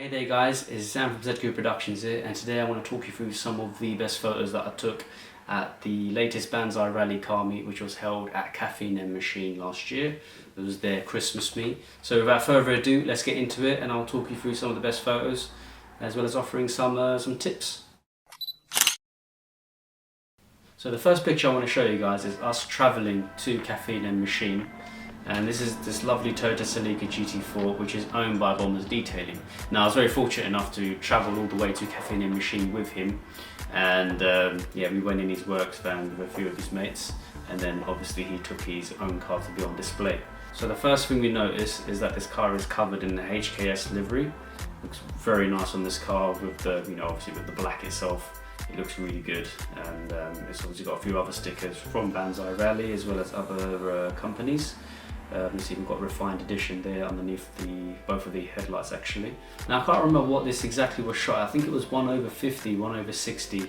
Hey there guys, it's Sam from ZQ Productions here, and today I want to talk you through some of the best photos that I took at the latest Banzai Rally car meet, which was held at Caffeine Machine last year. It was their Christmas meet. So without further ado, let's get into it and I'll talk you through some of the best photos as well as offering some tips. So the first picture I want to show you guys is us travelling to Caffeine Machine. And this is this lovely Toyota Celica GT4, which is owned by Bombers Detailing. Now I was very fortunate enough to travel all the way to Caffeine Machine with him, and yeah, we went in his works van with a few of his mates, and then obviously he took his own car to be on display. So the first thing we notice is that this car is covered in the HKS livery. Looks very nice on this car with the, obviously with the black itself. It looks really good, and it's obviously got a few other stickers from Banzai Rally as well as other companies. It's even got refined edition there underneath both of the headlights actually. Now I can't remember what this exactly was shot. I think it was 1/50, 1/60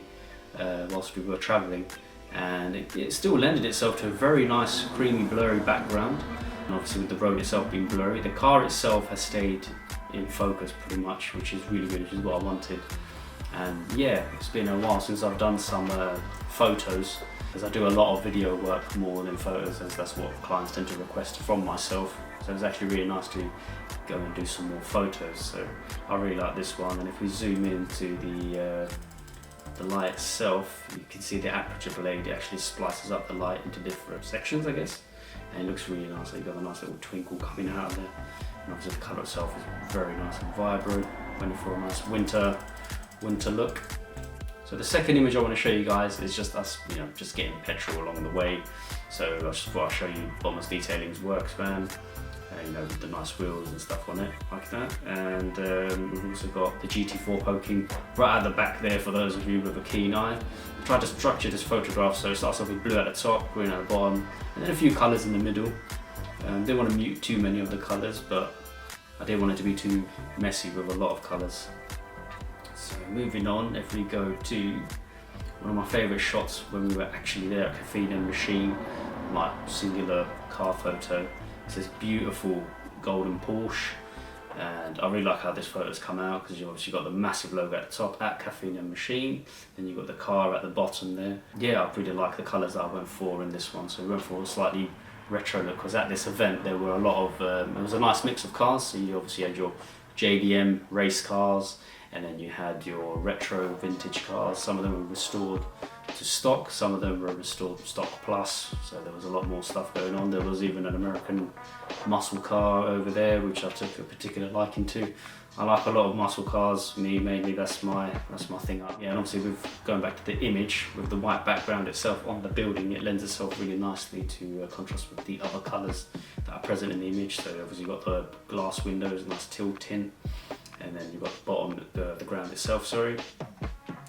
whilst we were travelling, and it still lended itself to a very nice creamy blurry background, and obviously with the road itself being blurry. The car itself has stayed in focus pretty much, which is really good, which is what I wanted. And yeah, it's been a while since I've done some photos, because I do a lot of video work more than photos, as that's what clients tend to request from myself. So it's actually really nice to go and do some more photos. So I really like this one, and if we zoom into the light itself, you can see the aperture blade. It actually splices up the light into different sections, I guess, and it looks really nice. So you've got a nice little twinkle coming out of there, and obviously the colour itself is very nice and vibrant, went for a nice winter look. So the second image I want to show you guys is just us, just getting petrol along the way. So I just thought I'd show you Bombers Detailing's works van, with the nice wheels and stuff on it, like that. And we've also got the GT4 poking right at the back there for those of you with a keen eye. I tried to structure this photograph so it starts off with blue at the top, green at the bottom, and then a few colours in the middle. Didn't want to mute too many of the colours, but I didn't want it to be too messy with a lot of colours. So moving on, if we go to one of my favourite shots when we were actually there at Caffeine Machine, like singular car photo. It's this beautiful golden Porsche, and I really like how this photo's come out, because you've obviously got the massive logo at the top at Caffeine Machine, then you've got the car at the bottom there. Yeah, I really like the colours that I went for in this one, so we went for a slightly retro look, because at this event there were a lot of, it was a nice mix of cars. So you obviously had your JDM race cars, and then you had your retro vintage cars. Some of them were restored to stock, some of them were restored stock plus, so there was a lot more stuff going on. There was even an American muscle car over there, which I took a particular liking to. I like a lot of muscle cars, me mainly, that's my thing. Yeah, and obviously with going back to the image, with the white background itself on the building, it lends itself really nicely to contrast with the other colours that are present in the image. So obviously you've got the glass windows, nice teal tint, and then you've got the bottom, the ground itself, sorry.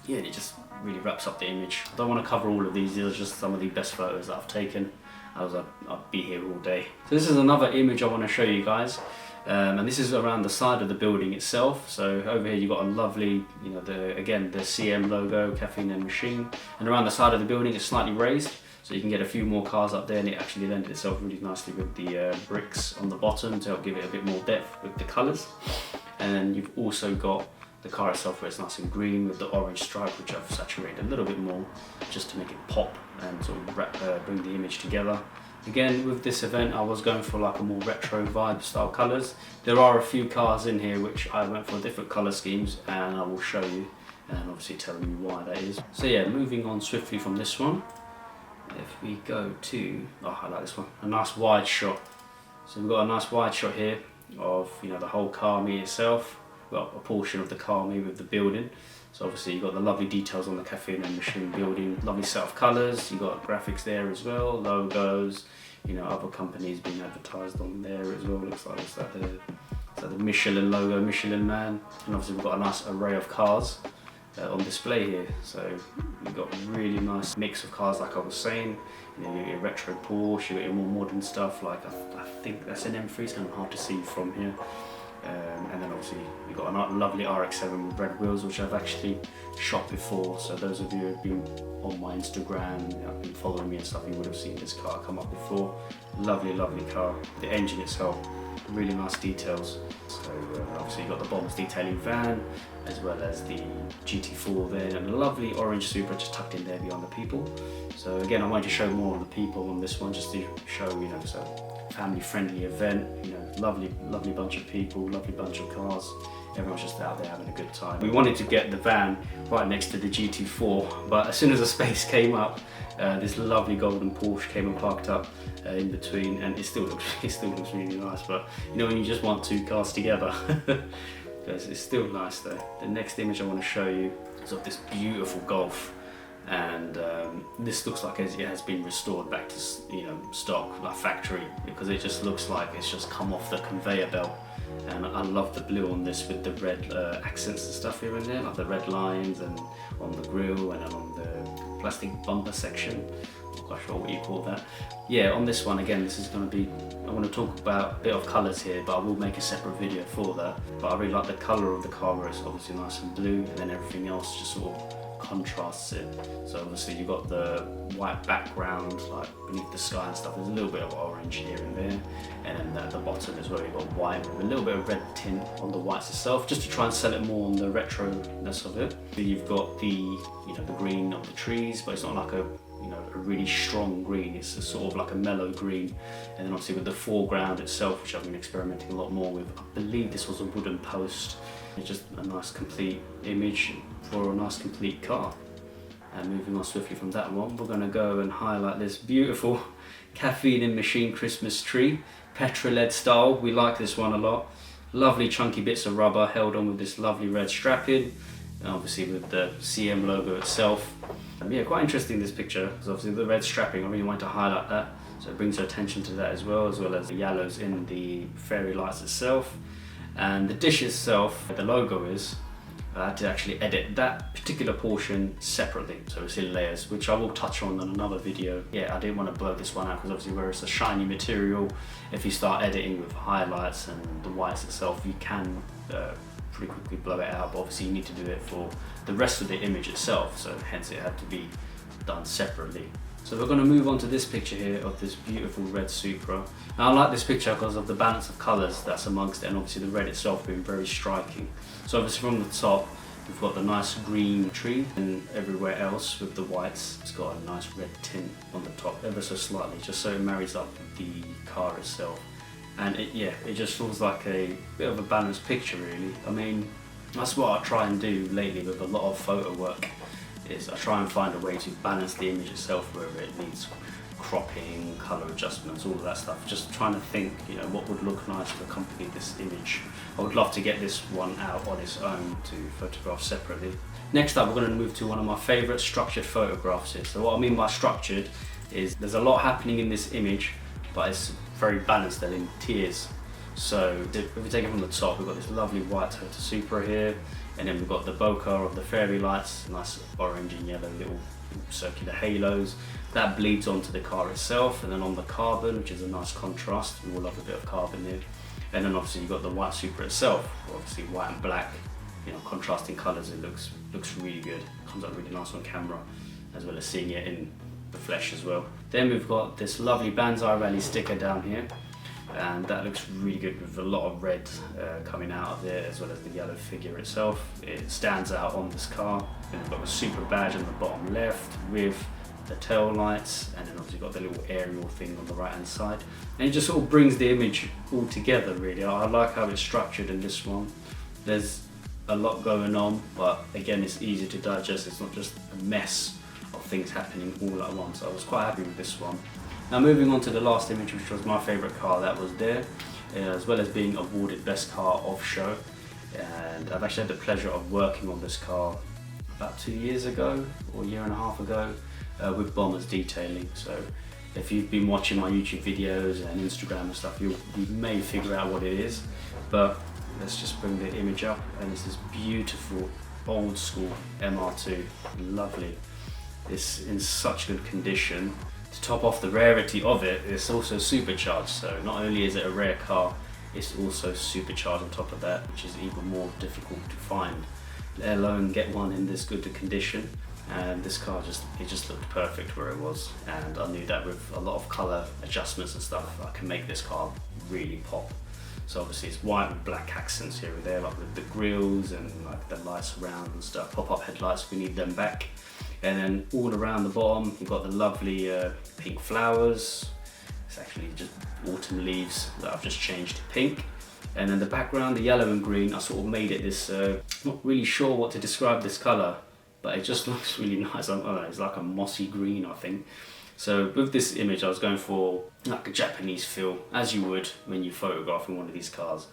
Yeah, and it just really wraps up the image. I don't want to cover all of these are just some of the best photos that I've taken, as I'll be here all day. So this is another image I want to show you guys, and this is around the side of the building itself. So over here you've got a lovely, the CM logo, Caffeine Machine, and around the side of the building it's slightly raised, so you can get a few more cars up there, and it actually lended itself really nicely with the bricks on the bottom to help give it a bit more depth with the colours. And you've also got the car itself where it's nice and green with the orange stripe, which I've saturated a little bit more just to make it pop and sort of bring the image together. Again, with this event I was going for like a more retro vibe style colours. There are a few cars in here which I went for different colour schemes, and I will show you, and obviously telling you why that is. So yeah, moving on swiftly from this one, if we go to, I like this one, a nice wide shot. So we've got a nice wide shot here of the whole car meet itself, well, a portion of the car meet with the building. So obviously you've got the lovely details on the Caffeine Machine building, lovely set of colours, you've got graphics there as well, logos, other companies being advertised on there as well. Looks like it's like the Michelin logo, Michelin Man, and obviously we've got a nice array of cars on display here. So you've got a really nice mix of cars, like I was saying. You got your retro Porsche, you got your more modern stuff, like I think that's an M3, it's kind of hard to see from here. And then obviously you've got a lovely RX-7 with red wheels, which I've actually shot before. So those of you who have been on my Instagram, have been following me and stuff, you would have seen this car come up before. Lovely, lovely car. The engine itself really nice details. So obviously you've got the Bombers detailing van, as well as the GT4 there, and a lovely orange Supra just tucked in there behind the people. So again, I wanted to show more of the people on this one, just to show, you know, it's a family-friendly event, you know, lovely bunch of people, lovely bunch of cars. Everyone's just out there having a good time. We wanted to get the van right next to the GT4, but as soon as the space came up, this lovely golden Porsche came and parked up in between, and it still looks really nice. But you know, when you just want two cars together, it's still nice though. The next image I want to show you is of this beautiful Golf, and this looks like it has been restored back to, you know, stock, like factory, because it just looks like it's just come off the conveyor belt. And I love the blue on this with the red accents and stuff here and there, like the red lines and on the grille and on the plastic bumper section. Not quite sure what you call that. Yeah, on this one again, this is going to be, I want to talk about a bit of colours here, but I will make a separate video for that. But I really like the colour of the car, where it's obviously nice and blue, and then everything else just sort of contrasts it. So obviously you've got the white background like beneath the sky and stuff. There's a little bit of orange here and there, and then at the bottom as well you've got white with a little bit of red tint on the whites itself, just to try and sell it more on the retro-ness of it. Then you've got the, you know, the green of the trees, but it's not like a, you know, a really strong green. It's a sort of like a mellow green. And then obviously with the foreground itself, which I've been experimenting a lot more with, I believe this was a wooden post. It's just a nice complete image for a nice complete car. And moving on swiftly from that one, we're going to go and highlight this beautiful Caffeine Machine Christmas tree, Petroled style. We like this one a lot. Lovely chunky bits of rubber held on with this lovely red strapping, and obviously with the CM logo itself. Yeah, quite interesting this picture, because obviously the red strapping, I really wanted to highlight that, so it brings your attention to that as well as the yellows in the fairy lights itself. And the dish itself, the logo is, I had to actually edit that particular portion separately, so it's in layers, which I will touch on in another video. Yeah, I didn't want to blow this one out, because obviously where it's a shiny material, if you start editing with highlights and the whites itself, you can pretty quickly blow it out, but obviously you need to do it for the rest of the image itself, so hence it had to be done separately. So we're going to move on to this picture here of this beautiful red Supra. Now I like this picture because of the balance of colours that's amongst it, and obviously the red itself being very striking. So obviously from the top we've got the nice green tree, and everywhere else with the whites it's got a nice red tint on the top, ever so slightly, just so it marries up with the car itself. And it just feels like a bit of a balanced picture really. I mean, that's what I try and do lately with a lot of photo work, is I try and find a way to balance the image itself wherever it needs cropping, colour adjustments, all of that stuff. Just trying to think, you know, what would look nice to accompany this image. I would love to get this one out on its own to photograph separately. Next up, we're going to move to one of my favourite structured photographs here. So what I mean by structured is there's a lot happening in this image, but it's very balanced and in tiers. So if we take it from the top, we've got this lovely white Toyota Supra here, and then we've got the bokeh of the fairy lights, nice orange and yellow little circular halos. That bleeds onto the car itself, and then on the carbon, which is a nice contrast. We all love a bit of carbon here. And then obviously you've got the white Supra itself, obviously white and black, you know, contrasting colours. It looks really good. Comes out really nice on camera, as well as seeing it in the flesh as well. Then we've got this lovely Banzai Rally sticker down here, and that looks really good with a lot of red coming out of there, as well as the yellow figure itself. It stands out on this car. Then we've got the Supra badge on the bottom left with the tail lights, and then obviously got the little aerial thing on the right hand side, and it just sort of brings the image all together really. I like how it's structured in this one. There's a lot going on, but again it's easy to digest. It's not just a mess of things happening all at once. I was quite happy with this one. Now moving on to the last image, which was my favourite car that was there, as well as being awarded best car of show. And I've actually had the pleasure of working on this car about 2 years ago, or a year and a half ago, with Bombers Detailing. So if you've been watching my YouTube videos and Instagram and stuff, you may figure out what it is. But let's just bring the image up, and this is beautiful old school MR2, lovely. It's in such good condition. To top off the rarity of it, it's also supercharged. So not only is it a rare car, it's also supercharged on top of that, which is even more difficult to find, let alone get one in this good a condition. And this car just looked perfect where it was, and I knew that with a lot of colour adjustments and stuff I can make this car really pop. So obviously it's white with black accents here and there, like with the grills and like the lights around and stuff, pop-up headlights, we need them back. And then all around the bottom, you've got the lovely pink flowers. It's actually just autumn leaves that I've just changed to pink. And then the background, the yellow and green, I sort of made it this, not really sure what to describe this colour, but it just looks really nice. I don't know, it's like a mossy green, I think. So with this image, I was going for like a Japanese feel, as you would when you're photographing one of these cars.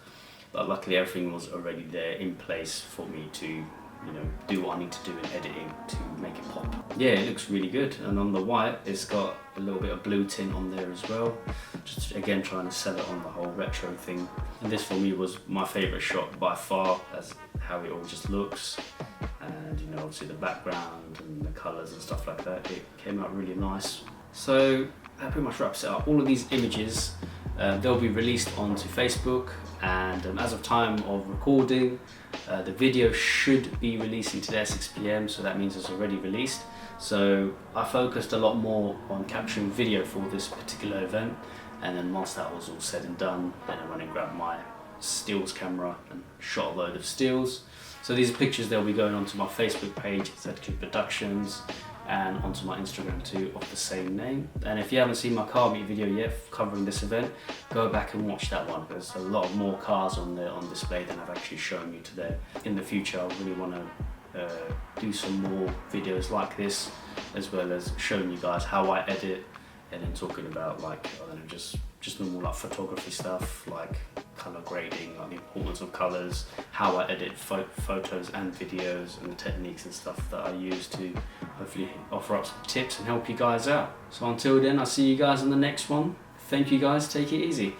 But luckily everything was already there in place for me to, you know, do what I need to do in editing to make it pop. Yeah, it looks really good. And on the white, it's got a little bit of blue tint on there as well. Just again, trying to sell it on the whole retro thing. And this for me was my favourite shot by far, as how it all just looks. And you know, obviously the background and the colours and stuff like that, it came out really nice. So that pretty much wraps it up. All of these images, they'll be released onto Facebook, and as of time of recording, the video should be releasing today at 6 PM, so that means it's already released. So I focused a lot more on capturing video for this particular event, and then once that was all said and done, then I went and grabbed my stills camera and shot a load of stills. So these are pictures, they'll be going onto my Facebook page, Attribution Productions, and onto my Instagram too of the same name. And if you haven't seen my car meet video yet covering this event, go back and watch that one. There's a lot more cars on there on display than I've actually shown you today. In the future, I really want to do some more videos like this, as well as showing you guys how I edit, and then talking about, like, I don't know, just normal like photography stuff, like color grading, like the importance of colors, how I edit photos and videos, and the techniques and stuff that I use to hopefully offer up some tips and help you guys out. So until then, I'll see you guys in the next one. Thank you guys, take it easy.